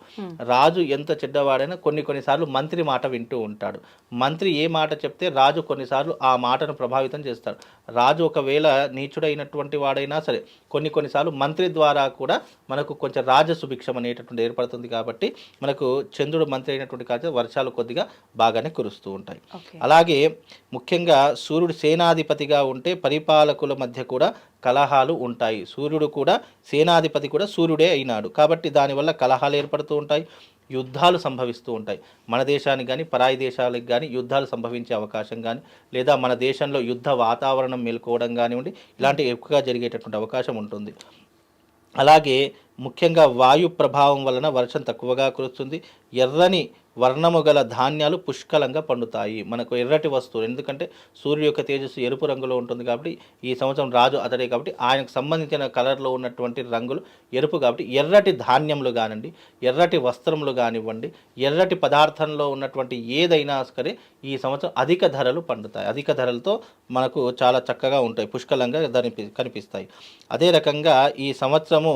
రాజు ఎంత చెడ్డవాడైనా కొన్నిసార్లు మంత్రి మాట వింటూ ఉంటాడు. మంత్రి ఏ మాట చెప్తే రాజు కొన్నిసార్లు ఆ మాటను ప్రభావితం చేస్తాడు. రాజు ఒకవేళ నీచుడైనటువంటి వాడైనా సరే కొన్నిసార్లు మంత్రి ద్వారా కూడా మనకు కొంచెం రాజసుభిక్షం అనేటటువంటి ఏర్పడుతుంది. కాబట్టి మనకు చంద్రుడు మంత్రి అయినటువంటి కాదు వర్షాలు కొద్దిగా బాగానే కురుస్తూ ఉంటాయి. అలాగే ముఖ్యంగా సూర్యుడు సేనాధిపతిగా ఉంటే పరిపాలకుల మధ్య కూడా కలహాలు ఉంటాయి. సూర్యుడు కూడా సేనాధిపతి కూడా సూర్యుడే అయినాడు కాబట్టి దానివల్ల కలహాలు ఏర్పడుతూ ఉంటాయి, యుద్ధాలు సంభవిస్తూ ఉంటాయి. మన దేశానికి కానీ పరాయి దేశాలకు కానీ యుద్ధాలు సంభవించే అవకాశం కానీ లేదా మన దేశంలో యుద్ధ వాతావరణం మేలుకోవడం కానివ్వండి ఇలాంటివి ఎక్కువగా జరిగేటటువంటి అవకాశం ఉంటుంది. అలాగే ముఖ్యంగా వాయు ప్రభావం వలన వర్షం తక్కువగా కురుస్తుంది. ఎర్రని వర్ణము గల ధాన్యాలు పుష్కలంగా పండుతాయి. మనకు ఎర్రటి వస్తువులు, ఎందుకంటే సూర్యుడు యొక్క తేజస్సు ఎరుపు రంగులో ఉంటుంది కాబట్టి ఈ సంవత్సరం రాజు అతడే కాబట్టి ఆయనకు సంబంధించిన కలర్లో ఉన్నటువంటి రంగులు ఎరుపు కాబట్టి ఎర్రటి ధాన్యములు కానివ్వండి, ఎర్రటి వస్త్రములు కానివ్వండి, ఎర్రటి పదార్థంలో ఉన్నటువంటి ఏదైనా సరే ఈ సంవత్సరం అధిక ధరలు పండుతాయి. అధిక ధరలతో మనకు చాలా చక్కగా ఉంటాయి, పుష్కలంగా కనిపిస్తాయి. అదే రకంగా ఈ సంవత్సరము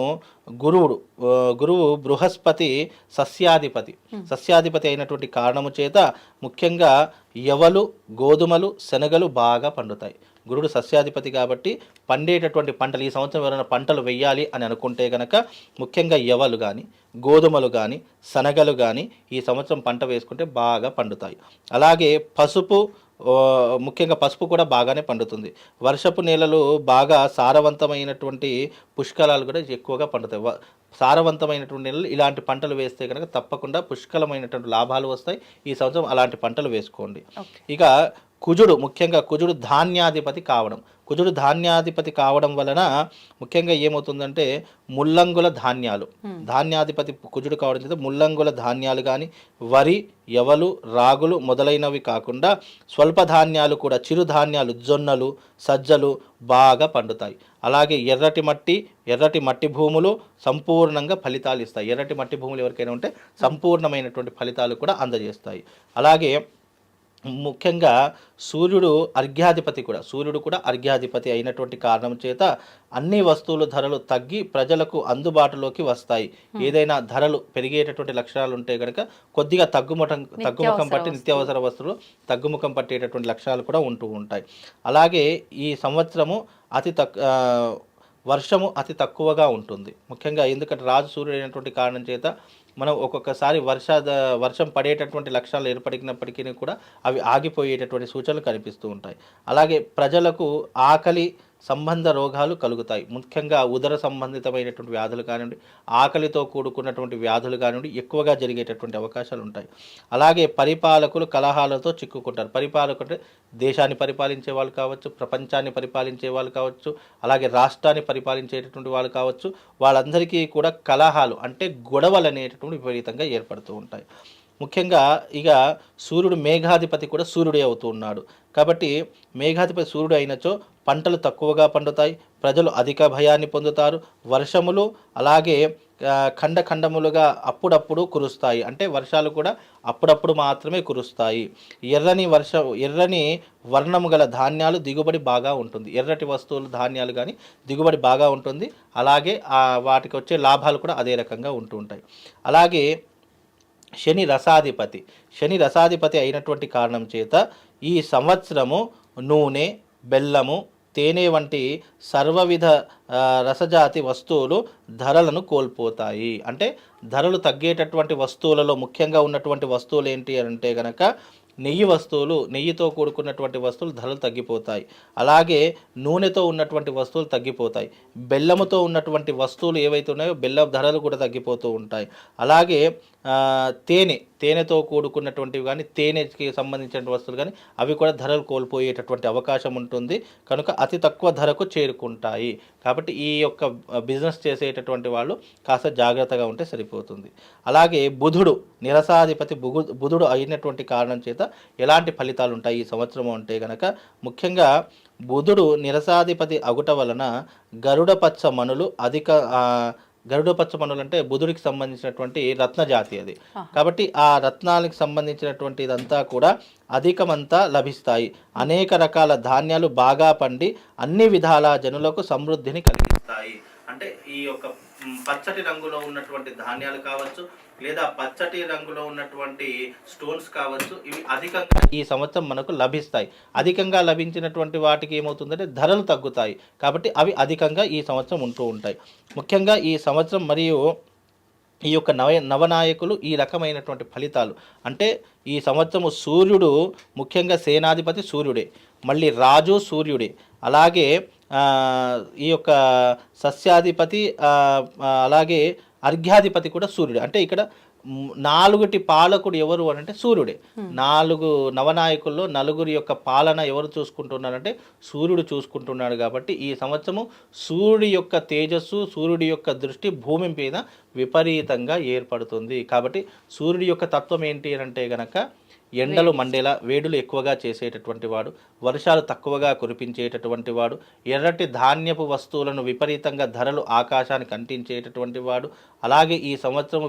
గురువు బృహస్పతి సస్యాధిపతి అయినటువంటి కారణము చేత ముఖ్యంగా యవలు, గోధుమలు, శనగలు బాగా పండుతాయి. గురుడు సస్యాధిపతి కాబట్టి పండేటటువంటి పంటలు ఈ సంవత్సరం ఎవరైనా పంటలు వేయాలి అని అనుకుంటే కనుక ముఖ్యంగా యవలు కానీ, గోధుమలు కానీ, శనగలు కానీ ఈ సంవత్సరం పంట వేసుకుంటే బాగా పండుతాయి. అలాగే ముఖ్యంగా పసుపు కూడా బాగానే పండుతుంది. వర్షపు నేలలు బాగా సారవంతమైనటువంటి పుష్కలాలు కూడా ఎక్కువగా పండుతాయి. సారవంతమైనటువంటి నేలలు ఇలాంటి పంటలు వేస్తే కనుక తప్పకుండా పుష్కలమైనటువంటి లాభాలు వస్తాయి. ఈ సంవత్సరం అలాంటి పంటలు వేసుకోండి. ఇక ముఖ్యంగా కుజుడు ధాన్యాధిపతి కావడం వలన ముఖ్యంగా ఏమవుతుందంటే ముల్లంగుల ధాన్యాధిపతి కుజుడు కావడం చేత ముల్లంగుల ధాన్యాలు కానీ, వరి, యవలు, రాగులు మొదలైనవి కాకుండా స్వల్ప ధాన్యాలు కూడా చిరుధాన్యాలు, జొన్నలు, సజ్జలు బాగా పండుతాయి. అలాగే ఎర్రటి మట్టి భూములు సంపూర్ణంగా ఫలితాలు ఇస్తాయి. ఎర్రటి మట్టి భూములు ఎవరికైనా ఉంటే సంపూర్ణమైనటువంటి ఫలితాలు కూడా అందజేస్తాయి. అలాగే ముఖ్యంగా సూర్యుడు కూడా అర్ఘ్యాధిపతి అయినటువంటి కారణం చేత అన్ని వస్తువుల ధరలు తగ్గి ప్రజలకు అందుబాటులోకి వస్తాయి. ఏదైనా ధరలు పెరిగేటటువంటి లక్షణాలు ఉంటే కనుక కొద్దిగా తగ్గుముఖం పట్టి నిత్యావసర వస్తువులు తగ్గుముఖం పట్టేటటువంటి లక్షణాలు కూడా ఉంటూ ఉంటాయి. అలాగే ఈ సంవత్సరము వర్షము అతి తక్కువగా ఉంటుంది. ముఖ్యంగా ఎందుకంటే రాజు సూర్యుడు అయినటువంటి కారణం చేత మనం ఒక్కొక్కసారి వర్షం పడేటటువంటి లక్షణాలు ఏర్పడినప్పటికీ కూడా అవి ఆగిపోయేటటువంటి సూచనలు కనిపిస్తూ ఉంటాయి. అలాగే ప్రజలకు ఆకలి సంబంధ రోగాలు కలుగుతాయి. ముఖ్యంగా ఉదర సంబంధితమైనటువంటి వ్యాధులు కానివ్వండి, ఆకలితో కూడుకున్నటువంటి వ్యాధులు కానివ్వండి ఎక్కువగా జరిగేటటువంటి అవకాశాలు ఉంటాయి. అలాగే పరిపాలకులు కలహాలతో చిక్కుకుంటారు. పరిపాలకులు దేశాన్ని పరిపాలించే వాళ్ళు కావచ్చు, ప్రపంచాన్ని పరిపాలించే వాళ్ళు కావచ్చు, అలాగే రాష్ట్రాన్ని పరిపాలించేటటువంటి వాళ్ళు కావచ్చు, వాళ్ళందరికీ కూడా కలహాలు అంటే గొడవలు అనేటటువంటి విపరీతంగా ఏర్పడుతూ ఉంటాయి. ముఖ్యంగా ఇక సూర్యుడు మేఘాధిపతి కూడా సూర్యుడే అవుతూ ఉన్నాడు కాబట్టి మేఘాధిపతి సూర్యుడు అయినచో పంటలు తక్కువగా పండుతాయి, ప్రజలు అధిక భయాన్ని పొందుతారు, వర్షములు అలాగే ఖండములుగా అప్పుడప్పుడు కురుస్తాయి. అంటే వర్షాలు కూడా అప్పుడప్పుడు మాత్రమే కురుస్తాయి. ఎర్రని వర్ణము గల ధాన్యాలు దిగుబడి బాగా ఉంటుంది. ఎర్రటి వస్తువులు ధాన్యాలు కానీ దిగుబడి బాగా ఉంటుంది. అలాగే వాటికి వచ్చే లాభాలు కూడా అదే రకంగా ఉంటూ ఉంటాయి. అలాగే శని రసాధిపతి అయినటువంటి కారణం చేత ఈ సంవత్సరము నూనె, బెల్లము, తేనె వంటి సర్వవిధ రసజాతి వస్తువులు ధరలను కోల్పోతాయి. అంటే ధరలు తగ్గేటటువంటి వస్తువులలో ముఖ్యంగా ఉన్నటువంటి వస్తువులు ఏంటి అంటే కనుక నెయ్యితో కూడుకున్నటువంటి వస్తువులు ధరలు తగ్గిపోతాయి. అలాగే నూనెతో ఉన్నటువంటి వస్తువులు తగ్గిపోతాయి. బెల్లముతో ఉన్నటువంటి వస్తువులు ఏవైతే ఉన్నాయో బెల్లం ధరలు కూడా తగ్గిపోతూ ఉంటాయి. అలాగే తేనెతో కూడుకున్నటువంటివి కానీ తేనెకి సంబంధించిన వస్తువులు కానీ అవి కూడా ధరలు కోల్పోయేటటువంటి అవకాశం ఉంటుంది. కనుక అతి తక్కువ ధరకు చేరుకుంటాయి. కాబట్టి ఈ యొక్క బిజినెస్ చేసేటటువంటి వాళ్ళు కాస్త జాగ్రత్తగా ఉంటే సరిపోతుంది. అలాగే నిరసాధిపతి బుధుడు అయినటువంటి కారణం చేత ఎలాంటి ఫలితాలు ఉంటాయి ఈ సంవత్సరం అంటే కనుక ముఖ్యంగా బుధుడు నిరసాధిపతి అగుట వలన గరుడ పచ్చ మనులు గరుడపచ్చ మనులు అంటే బుధుడికి సంబంధించినటువంటి రత్న జాతి అది. కాబట్టి ఆ రత్నాలకు సంబంధించినటువంటి ఇదంతా కూడా అధికమంతా లభిస్తాయి. అనేక రకాల ధాన్యాలు బాగా పండి అన్ని విధాల జనులకు సమృద్ధిని కలిగిస్తాయి. అంటే ఈ యొక్క పచ్చటి రంగులో ఉన్నటువంటి ధాన్యాలు కావచ్చు, లేదా పచ్చటి రంగులో ఉన్నటువంటి స్టోన్స్ కావచ్చు, ఇవి అధికంగా ఈ సంవత్సరం మనకు లభిస్తాయి. అధికంగా లభించినటువంటి వాటికి ఏమవుతుందంటే ధరలు తగ్గుతాయి. కాబట్టి అవి అధికంగా ఈ సంవత్సరం ఉంటూ ఉంటాయి. ముఖ్యంగా ఈ సంవత్సరం మరియు ఈ యొక్క నవనాయకులు ఈ రకమైనటువంటి ఫలితాలు అంటే ఈ సంవత్సరము సూర్యుడు ముఖ్యంగా సేనాధిపతి సూర్యుడే, మళ్ళీ రాజు సూర్యుడే, అలాగే ఈ యొక్క సస్యాధిపతి అలాగే అర్ఘ్యాధిపతి కూడా సూర్యుడే. అంటే ఇక్కడ 4 పాలకుడు ఎవరు అని అంటే సూర్యుడే. 4 నవనాయకుల్లో 4 యొక్క పాలన ఎవరు చూసుకుంటున్నారంటే సూర్యుడు చూసుకుంటున్నాడు. కాబట్టి ఈ సంవత్సరము సూర్యుడి యొక్క తేజస్సు, సూర్యుడి యొక్క దృష్టి భూమి మీద విపరీతంగా ఏర్పడుతుంది. కాబట్టి సూర్యుడి యొక్క తత్వం ఏంటి అని అంటే గనక ఎండలు మండేలా వేడులు ఎక్కువగా చేసేటటువంటి వాడు, వర్షాలు తక్కువగా కురిపించేటటువంటి వాడు, ఎర్రటి ధాన్యపు వస్తువులను విపరీతంగా ధరలు ఆకాశానికి అంటించేటటువంటి వాడు, అలాగే ఈ సంవత్సరం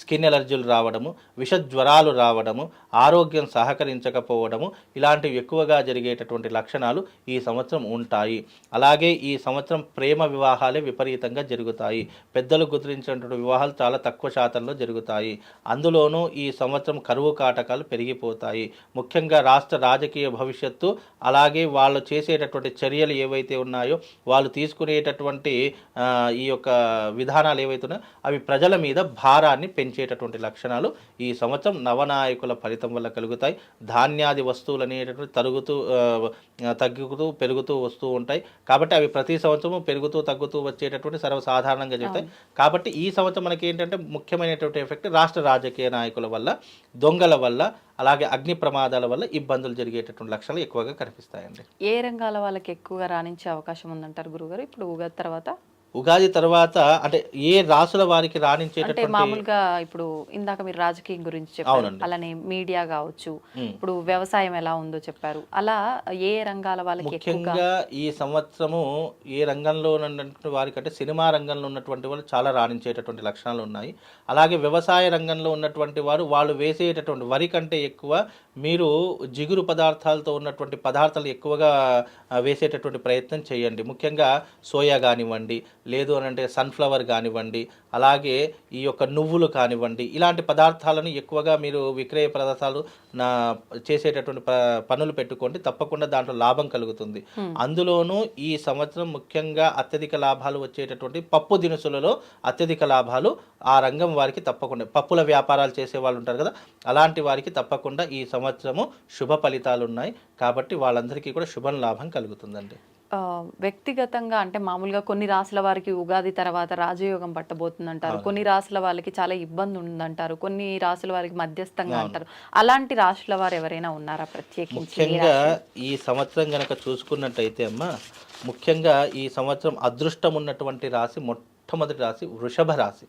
స్కిన్ ఎలర్జీలు రావడము, విష జ్వరాలు రావడము, ఆరోగ్యం సహకరించకపోవడము, ఇలాంటివి ఎక్కువగా జరిగేటటువంటి లక్షణాలు ఈ సంవత్సరం ఉంటాయి. అలాగే ఈ సంవత్సరం ప్రేమ వివాహాలే విపరీతంగా జరుగుతాయి. పెద్దలు గుర్తించినటువంటి వివాహాలు చాలా తక్కువ శాతంలో జరుగుతాయి. అందులోనూ ఈ సంవత్సరం కరువు కాటకాలు పెరిగిపోతాయి. ముఖ్యంగా రాష్ట్ర రాజకీయ భవిష్యత్తు, అలాగే వాళ్ళు చేసేటటువంటి చర్యలు ఏవైతే ఉన్నాయో, వాళ్ళు తీసుకునేటటువంటి ఈ యొక్క విధానాలు ఏవైతే ఉన్నాయో అవి ప్రజల మీద భారాన్ని పెంచేటటువంటి లక్షణాలు ఈ సంవత్సరం నవనాయకుల ఫలితం వల్ల కలుగుతాయి. ధాన్యాది వస్తువులు అనేటటువంటి తగ్గుతూ పెరుగుతూ వస్తూ ఉంటాయి. కాబట్టి అవి ప్రతి సంవత్సరం పెరుగుతూ తగ్గుతూ వచ్చేటటువంటి సర్వసాధారణంగా చెప్తాయి. కాబట్టి ఈ సంవత్సరం మనకి ఏంటంటే ముఖ్యమైనటువంటి ఎఫెక్ట్ రాష్ట్ర రాజకీయ నాయకుల వల్ల, దొంగల వల్ల, అలాగే అగ్ని ప్రమాదాల వల్ల ఇబ్బందులు జరిగేటటువంటి లక్షణాలు ఎక్కువగా కనిపిస్తాయండి. ఏ రంగాల వాళ్ళకి ఎక్కువగా రాణించే అవకాశం ఉందంటారు గురుగారు ఇప్పుడు ఉగాది తర్వాత? ఉగాది తర్వాత అంటే ఏ రాసుల వారికి రాణించేటటువంటి అంటే మామూలుగా ఇప్పుడు ఇందాక మీరు రాజకీయం గురించి చెప్పారు, అలానే మీడియా కావచ్చు, ఇప్పుడు వ్యవసాయం ఎలా ఉందో చెప్పారు, అలా ఏ రంగాల వాళ్ళకి ముఖ్యంగా ఈ సంవత్సరము ఏ రంగంలో ఉన్నటువంటి వారికి అంటే సినిమా రంగంలో ఉన్నటువంటి వాళ్ళు చాలా రాణించేటటువంటి లక్షణాలు ఉన్నాయి. అలాగే వ్యవసాయ రంగంలో ఉన్నటువంటి వారు వాళ్ళు వేసేటటువంటి వరి కంటే ఎక్కువ మీరు జిగురు పదార్థాలతో ఉన్నటువంటి పదార్థాలు ఎక్కువగా వేసేటటువంటి ప్రయత్నం చేయండి. ముఖ్యంగా సోయా కానివ్వండి, లేదు అని అంటే సన్ఫ్లవర్ కానివ్వండి, అలాగే ఈ యొక్క నువ్వులు కానివ్వండి, ఇలాంటి పదార్థాలను ఎక్కువగా మీరు విక్రయ పదార్థాలు చేసేటటువంటి పనులు పెట్టుకోండి. తప్పకుండా దాంట్లో లాభం కలుగుతుంది. అందులోనూ ఈ సంవత్సరం ముఖ్యంగా అత్యధిక లాభాలు వచ్చేటటువంటి పప్పు దినుసులలో అత్యధిక లాభాలు ఆ రంగం వారికి తప్పకుండా, పప్పుల వ్యాపారాలు చేసే వాళ్ళు ఉంటారు కదా, అలాంటి వారికి తప్పకుండా ఈ సంవత్సరము శుభ ఫలితాలు ఉన్నాయి. కాబట్టి వాళ్ళందరికీ కూడా శుభ లాభం కలుగుతుందండి. వ్యక్తిగతంగా అంటే మామూలుగా కొన్ని రాసుల వారికి ఉగాది తర్వాత రాజయోగం పట్టబోతుందంటారు, కొన్ని రాసుల వాళ్ళకి చాలా ఇబ్బంది ఉందంటారు, కొన్ని రాసుల వారికి మధ్యస్థంగా అంటారు. అలాంటి రాసుల వారు ఎవరైనా ఉన్నారా ప్రత్యేకించి? ముఖ్యంగా ఈ సంవత్సరం కనుక చూసుకున్నట్టయితే అమ్మా, ముఖ్యంగా ఈ సంవత్సరం అదృష్టం ఉన్నటువంటి రాశి మొట్టమొదటి రాశి వృషభ రాశి.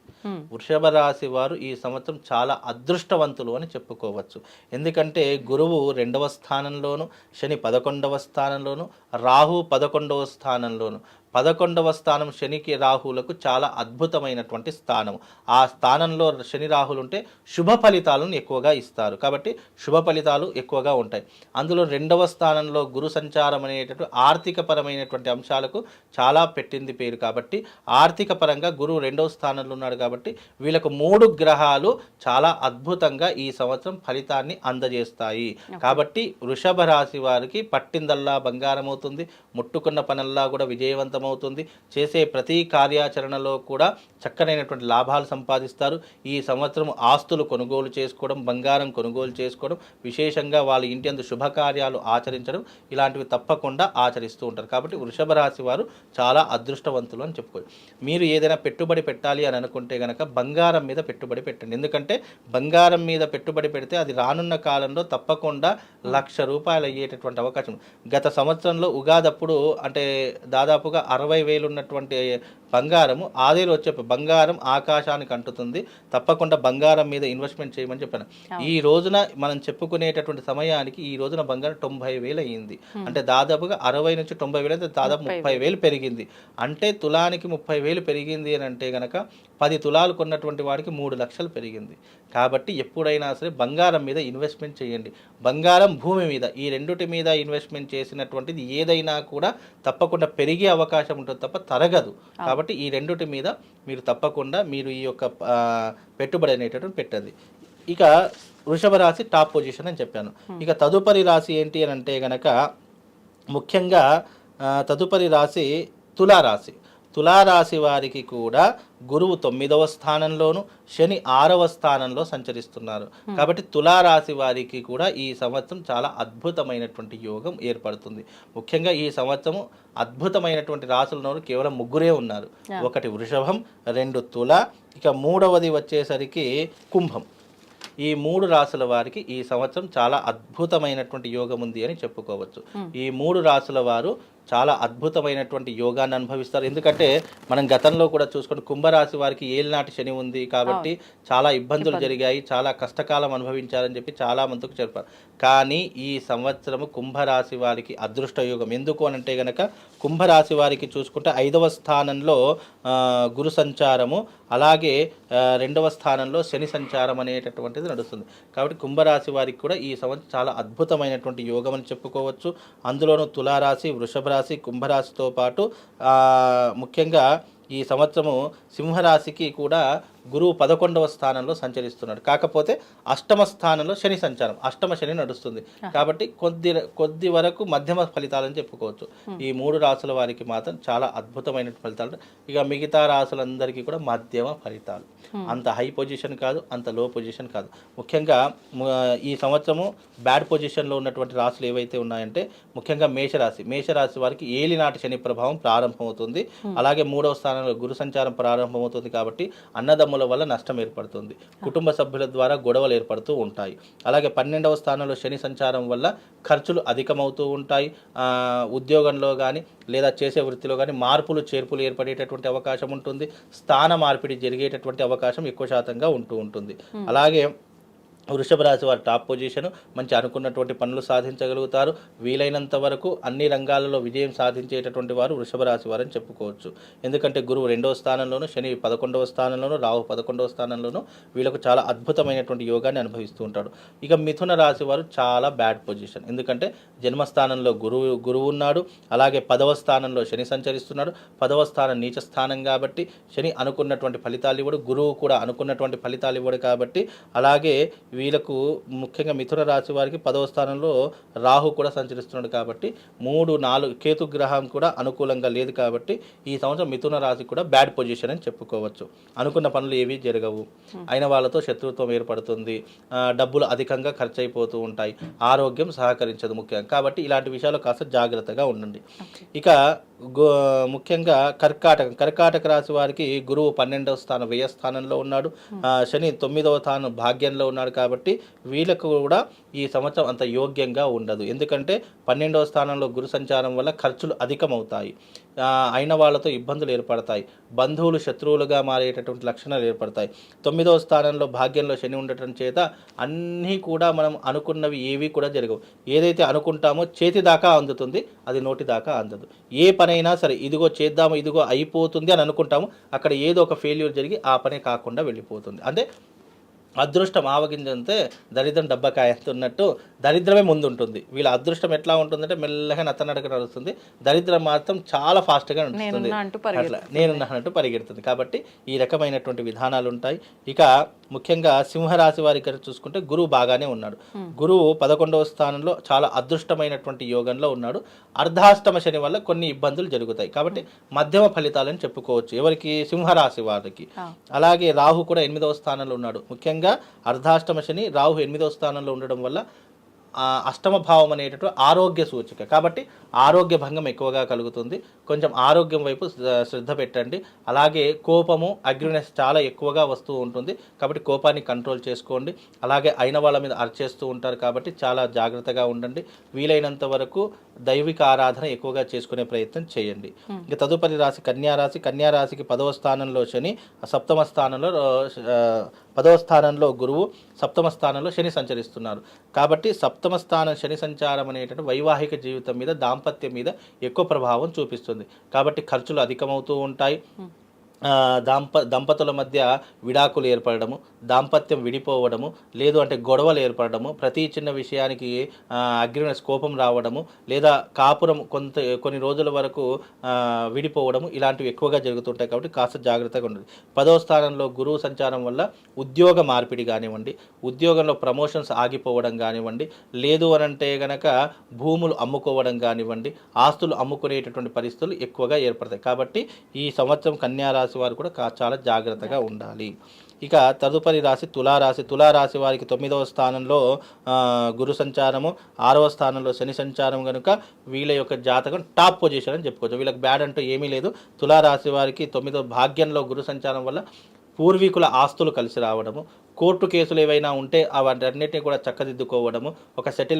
వృషభ రాశి వారు ఈ సంవత్సరం చాలా అదృష్టవంతులు అని చెప్పుకోవచ్చు. ఎందుకంటే గురువు 2వ స్థానంలోను, శని 11వ స్థానంలోను, రాహు 11వ స్థానంలోను. 11వ స్థానం శనికి రాహులకు చాలా అద్భుతమైనటువంటి స్థానము. ఆ స్థానంలో శని రాహులు ఉంటే శుభ ఫలితాలను ఎక్కువగా ఇస్తారు. కాబట్టి శుభ ఫలితాలు ఎక్కువగా ఉంటాయి. అందులో 2వ స్థానంలో గురు సంచారం అనేటటువంటి ఆర్థిక పరమైనటువంటి అంశాలకు చాలా పెట్టింది పేరు. కాబట్టి ఆర్థిక పరంగా గురువు 2వ స్థానంలో ఉన్నాడు. కాబట్టి వీళ్ళకు 3 గ్రహాలు చాలా అద్భుతంగా ఈ సంవత్సరం ఫలితాన్ని అందజేస్తాయి. కాబట్టి వృషభ రాశి వారికి పట్టిందల్లా బంగారం అవుతుంది, ముట్టుకున్న పనల్లా కూడా విజయవంతం అవుతుంది. చేసే ప్రతి కార్యాచరణలో కూడా చక్కనైనటువంటి లాభాలు సంపాదిస్తారు. ఈ సంవత్సరం ఆస్తులు కొనుగోలు చేసుకోవడం, బంగారం కొనుగోలు చేసుకోవడం, విశేషంగా వాళ్ళ ఇంటి అందు శుభకార్యాలు ఆచరించడం, ఇలాంటివి తప్పకుండా ఆచరిస్తూ ఉంటారు. కాబట్టి వృషభ రాశి వారు చాలా అదృష్టవంతులు అని చెప్పుకోవచ్చు. మీరు ఏదైనా పెట్టుబడి పెట్టాలి అని అనుకుంటే కనుక బంగారం మీద పెట్టుబడి పెట్టండి. ఎందుకంటే బంగారం మీద పెట్టుబడి పెడితే అది రానున్న కాలంలో తప్పకుండా ₹1,00,000 అయ్యేటటువంటి అవకాశం. గత సంవత్సరంలో ఉగాదప్పుడు అంటే దాదాపుగా 60,000 ఉన్నటువంటి బంగారము ఆదేలో వచ్చే బంగారం ఆకాశానికి అంటుతుంది. తప్పకుండా బంగారం మీద ఇన్వెస్ట్మెంట్ చేయమని చెప్పాను. ఈ రోజున మనం చెప్పుకునేటటువంటి సమయానికి ఈ రోజున బంగారం 90,000 అయ్యింది. అంటే దాదాపుగా 60 నుంచి 90,000 అయితే దాదాపు 30,000 పెరిగింది. అంటే తులానికి 30,000 పెరిగింది అని అంటే గనక 10 తులాలు కొన్నటువంటి వాడికి 3 లక్షలు పెరిగింది. కాబట్టి ఎప్పుడైనా సరే బంగారం మీద ఇన్వెస్ట్మెంట్ చేయండి. బంగారం, భూమి మీద ఈ రెండుటి మీద ఇన్వెస్ట్మెంట్ చేసినటువంటిది ఏదైనా కూడా తప్పకుండా పెరిగే అవకాశం ఉంటుంది తప్ప తరగదు. కాబట్టి ఈ రెండుటి మీద మీరు తప్పకుండా మీరు ఈ యొక్క పెట్టుబడి అనేటటువంటి పెట్టండి. ఇక వృషభ రాశి టాప్ పొజిషన్ అని చెప్పాను. ఇక తదుపరి రాశి ఏంటి అని అంటే గనక ముఖ్యంగా తదుపరి రాశి తులారాశి. తులారాశి వారికి కూడా గురువు 9వ స్థానంలోను, శని 6వ స్థానంలో సంచరిస్తున్నారు. కాబట్టి తులారాశి వారికి కూడా ఈ సంవత్సరం చాలా అద్భుతమైనటువంటి యోగం ఏర్పడుతుంది. ముఖ్యంగా ఈ సంవత్సరం అద్భుతమైనటువంటి రాశులను కేవలం 3 ఉన్నారు. ఒకటి వృషభం, 2 తుల, ఇక 3వది వచ్చేసరికి కుంభం. ఈ 3 రాశుల వారికి ఈ సంవత్సరం చాలా అద్భుతమైనటువంటి యోగం ఉంది అని చెప్పుకోవచ్చు. ఈ 3 రాశుల వారు చాలా అద్భుతమైనటువంటి యోగాన్ని అనుభవిస్తారు. ఎందుకంటే మనం గతంలో కూడా చూసుకుంటే కుంభరాశి వారికి ఏలినాటి శని ఉంది కాబట్టి చాలా ఇబ్బందులు జరిగాయి, చాలా కష్టకాలం అనుభవించారని చెప్పి చాలా మందికి చెప్పారు. కానీ ఈ సంవత్సరము కుంభరాశి వారికి అదృష్ట యోగం. ఎందుకు అనంటే గనక కుంభరాశి వారికి చూసుకుంటే 5వ స్థానంలో గురు సంచారము, అలాగే 2వ స్థానంలో శని సంచారం అనేటటువంటిది నడుస్తుంది. కాబట్టి కుంభరాశి వారికి కూడా ఈ సంవత్సరం చాలా అద్భుతమైనటువంటి యోగం అని చెప్పుకోవచ్చు. అందులోనూ తులారాశి, వృషభ రాశి, కుంభరాశితో పాటు ముఖ్యంగా ఈ సంవత్సరము సింహరాశికి కూడా గురువు 11వ స్థానంలో సంచరిస్తున్నాడు. కాకపోతే 8వ స్థానంలో శని సంచారం, 8వ శని నడుస్తుంది. కాబట్టి కొద్ది వరకు మధ్యమ ఫలితాలని చెప్పుకోవచ్చు. ఈ 3 రాశుల వారికి మాత్రం చాలా అద్భుతమైన ఫలితాలు. ఇక మిగతా రాశులందరికీ కూడా మధ్యమ ఫలితాలు. అంత హై పొజిషన్ కాదు, అంత లో పొజిషన్ కాదు. ముఖ్యంగా ఈ సంవత్సరము బ్యాడ్ పొజిషన్లో ఉన్నటువంటి రాశులు ఏవైతే ఉన్నాయంటే ముఖ్యంగా మేషరాశి వారికి ఏలినాటి శని ప్రభావం ప్రారంభమవుతుంది. అలాగే 3వ స్థానంలో గురు సంచారం ప్రారంభమవుతుంది. కాబట్టి అన్నదమ్ముల వల్ల నష్టం ఏర్పడుతుంది. కుటుంబ సభ్యుల ద్వారా గొడవలు ఏర్పడుతూ ఉంటాయి. అలాగే 12వ స్థానంలో శని సంచారం వల్ల ఖర్చులు అధికమవుతూ ఉంటాయి. ఉద్యోగంలో కానీ లేదా చేసే వృత్తిలో కానీ మార్పులు చేర్పులు ఏర్పడేటటువంటి అవకాశం ఉంటుంది. స్థాన మార్పిడి జరిగేటటువంటి అవకాశం ఎక్కువ శాతంగా ఉంటూ ఉంటుంది. అలాగే వృషభ రాశి వారి టాప్ పొజిషన్, మంచి అనుకున్నటువంటి పనులు సాధించగలుగుతారు. వీలైనంత వరకు అన్ని రంగాలలో విజయం సాధించేటటువంటి వారు వృషభ రాశి వారని చెప్పుకోవచ్చు. ఎందుకంటే గురువు 2వ స్థానంలోను, శని 11వ స్థానంలోను, రాహు 11వ స్థానంలోను వీళ్ళకు చాలా అద్భుతమైనటువంటి యోగాన్ని అనుభవిస్తూ ఉంటాడు. ఇక మిథున రాశి వారు చాలా బ్యాడ్ పొజిషన్. ఎందుకంటే జన్మస్థానంలో గురువు ఉన్నాడు. అలాగే 10వ స్థానంలో శని సంచరిస్తున్నాడు. 10వ స్థానం నీచ స్థానం కాబట్టి శని అనుకున్నటువంటి ఫలితాలు ఇవ్వడు, గురువు కూడా అనుకున్నటువంటి ఫలితాలు ఇవ్వడు. కాబట్టి అలాగే వీళ్ళకు ముఖ్యంగా మిథున రాశి వారికి 10వ స్థానంలో రాహు కూడా సంచరిస్తున్నాడు. కాబట్టి 3, 4 కేతు గ్రహం కూడా అనుకూలంగా లేదు. కాబట్టి ఈ సంవత్సరం మిథున రాశి కూడా బ్యాడ్ పొజిషన్ అని చెప్పుకోవచ్చు. అనుకున్న పనులు ఏవి జరగవు, అయిన వాళ్ళతో శత్రుత్వం ఏర్పడుతుంది, డబ్బులు అధికంగా ఖర్చు అయిపోతూ ఉంటాయి, ఆరోగ్యం సహకరించదు ముఖ్యంగా. కాబట్టి ఇలాంటి విషయాలు కాస్త జాగ్రత్తగా ఉండండి. ఇక ముఖ్యంగా కర్కాటక రాశి వారికి గురువు 12వ స్థానం వ్యయ స్థానంలో ఉన్నాడు. శని 9వ స్థానం భాగ్యంలో ఉన్నాడు. కాబట్టి వీళ్ళకు కూడా ఈ సంవత్సరం అంత యోగ్యంగా ఉండదు. ఎందుకంటే 12వ స్థానంలో గురు సంచారం వల్ల ఖర్చులు అధికమవుతాయి, అయిన వాళ్ళతో ఇబ్బందులు ఏర్పడతాయి, బంధువులు శత్రువులుగా మారేటటువంటి లక్షణాలు ఏర్పడతాయి. 9వ స్థానంలో భాగ్యంలో శని ఉండటం చేత అన్నీ కూడా మనం అనుకున్నవి ఏవి కూడా జరగవు. ఏదైతే అనుకుంటామో చేతి దాకా అందుతుంది, అది నోటి దాకా అందదు. ఏ పనైనా సరే ఇదిగో చేద్దాము, ఇదిగో అయిపోతుంది అని అనుకుంటాము, అక్కడ ఏదో ఒక ఫెయిల్యూర్ జరిగి ఆ పనే కాకుండా వెళ్ళిపోతుంది. అంటే అదృష్టం ఆవగింజంతే దరిద్రం డబ్బకాయ అన్నట్టు దరిద్రమే ముందు ఉంటుంది. వీళ్ళ అదృష్టం ఎట్లా ఉంటుందంటే మెల్లగా నత్తనడక నడుస్తుంది, దరిద్రం మాత్రం చాలా ఫాస్ట్గా నడుస్తుంది, అట్లా నేనున్నట్టు పరిగెడుతుంది. కాబట్టి ఈ రకమైనటువంటి విధానాలు ఉంటాయి. ఇక ముఖ్యంగా సింహరాశి వారి గారు చూసుకుంటే గురువు బాగానే ఉన్నాడు. గురువు 11వ స్థానంలో చాలా అదృష్టమైనటువంటి యోగంలో ఉన్నాడు. అర్ధాష్టమ శని వల్ల కొన్ని ఇబ్బందులు జరుగుతాయి. కాబట్టి మధ్యమ ఫలితాలని చెప్పుకోవచ్చు ఎవరికి, సింహరాశి వారికి. అలాగే రాహు కూడా 8వ స్థానంలో ఉన్నాడు. ముఖ్యంగా అర్ధాష్టమ శని, రాహు 8వ స్థానంలో ఉండడం వల్ల అష్టమ భావం అనేటటువంటి ఆరోగ్య సూచిక. కాబట్టి ఆరోగ్య భంగం ఎక్కువగా కలుగుతుంది. కొంచెం ఆరోగ్యం వైపు శ్రద్ధ పెట్టండి. అలాగే కోపము, అగ్రినెస్ చాలా ఎక్కువగా వస్తూ ఉంటుంది. కాబట్టి కోపాన్ని కంట్రోల్ చేసుకోండి. అలాగే అయిన వాళ్ళ మీద అరిచేస్తూ ఉంటారు. కాబట్టి చాలా జాగ్రత్తగా ఉండండి. వీలైనంత వరకు దైవిక ఆరాధన ఎక్కువగా చేసుకునే ప్రయత్నం చేయండి. ఇక తదుపరి రాశి కన్యారాశి. కన్యారాశికి 10వ స్థానంలో శని, 10వ స్థానంలో గురువు, 7వ స్థానంలో శని సంచరిస్తున్నారు. కాబట్టి 7వ స్థానం శని సంచారం అనేటువంటి వైవాహిక జీవితం మీద, దాంపత్యం మీద ఎక్కువ ప్రభావం చూపిస్తుంది. కాబట్టి ఖర్చులు అధికమవుతూ ఉంటాయి. దంపతుల మధ్య విడాకులు ఏర్పడము, దాంపత్యం విడిపోవడము, లేదు అంటే గొడవలు ఏర్పడము, ప్రతి చిన్న విషయానికి అగ్రిమెంట్స్ కోపం రావడము, లేదా కాపురం కొన్ని రోజుల వరకు విడిపోవడము, ఇలాంటివి ఎక్కువగా జరుగుతుంటాయి. కాబట్టి కాస్త జాగ్రత్తగా ఉండదు. 10వ స్థానంలో గురువు సంచారం వల్ల ఉద్యోగ మార్పిడి కానివ్వండి, ఉద్యోగంలో ప్రమోషన్స్ ఆగిపోవడం కానివ్వండి, లేదు అనంటే గనక భూములు అమ్ముకోవడం కానివ్వండి, ఆస్తులు అమ్ముకునేటటువంటి పరిస్థితులు ఎక్కువగా ఏర్పడతాయి. కాబట్టి ఈ సంవత్సరం కన్యారాశి వారు కూడా చాలా జాగ్రత్తగా ఉండాలి. ఇక తదుపరి రాశి తులారాశి. తులారాశి వారికి 9వ స్థానంలో గురు సంచారము, 6వ స్థానంలో శని సంచారం కనుక వీళ్ళ యొక్క జాతకం టాప్ పొజిషన్ అని చెప్పుకోవచ్చు. వీళ్ళకి బ్యాడ్ అంటూ ఏమీ లేదు. తులారాశి వారికి 9వ భాగ్యంలో గురు సంచారం వల్ల పూర్వీకుల ఆస్తులు కలిసి రావడము, కోర్టు కేసులు ఏవైనా ఉంటే అవన్నిటిని కూడా చక్కదిద్దుకోవడము, ఒక సెటిల్